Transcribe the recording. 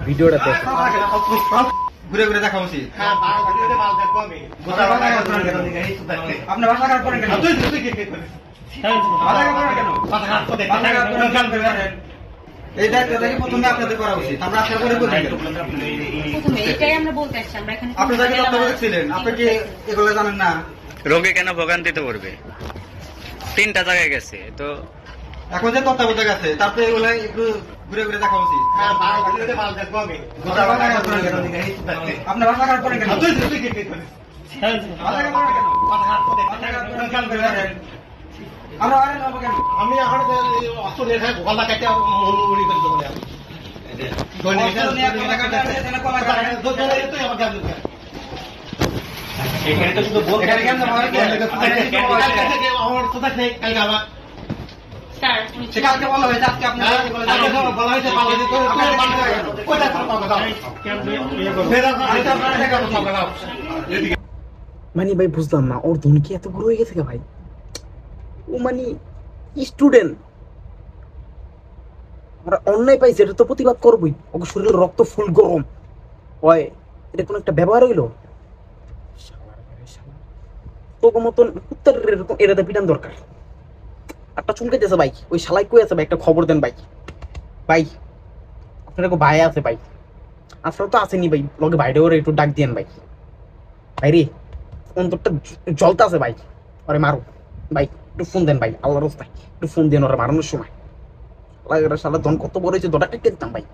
ভিডিওটা দেখ ঘুরে ঘুরে দেখা উচিত। আপনার ভাষা খারাপ করেন কেন? এই দায়িত্বটা কি প্রথমে আপনাদের করা উচিত? আমরা আশা করে করি প্রথমে এটাই আমরা বলতে আসছি, আমরা এখানে আপনি যাকে তত্ত্বাবধায়ক ছিলেন আপনি কি এগুলো জানেন না? রোগী কেন ভোগান্তিতে পড়বে? 3টা জায়গায় গেছে তো এখন যে তত্ত্বাবধায়ক আছে তারপরে এগুলো একটু ঘুরে ঘুরে দেখা উচিত। আপনার ভাষা খারাপ করেন কেন? আমরা আরে নেবো কেন? আমি এখন অস্ত্র নিয়ে খাই গোকালটা কেটে উড়ি করে দেবো এখানে তো শুধু বলতে এখানে কেন আমার কোথায় থেকে কালকে আবার স্যার সে কালকে বলা হয়েছে আজকে আপনি বলা হয়েছে মানে ভাই বুঝলাম না ওর ধন কি এত বড় হয়ে গেছে ভাই? ও মানে স্টুডেন্ট, আমরা অন্যায় পাইছি এটা তো প্রতিবাদ করবোই। ওকে শরীরের রক্ত ফুল গরম হয়, এটা কোনো একটা ব্যবহার হইলো? তোকে মতন উত্তর এরকম এটাতে পিটান দরকার। একটা চুলকাইতেছে ভাই, ওই শালাই কই আছে ভাই? একটা খবর দেন ভাই। ভাই আপনার ভাই আছে ভাই, আপনারা তো আসেনি ভাই, লগে ভাইরে ওরে একটু ডাক দিয়েন ভাই। ভাই রে অন্তরটা জলতা আছে ভাই, আরে মারো ভাই, একটু ফোন দেন ভাই, আল্লাহর রাস্তায় একটু ফোন দেন ওরা মারানোর সময়। শালা ধন কত বড় হয়েছে, দোটা কেটে দিতাম ভাই।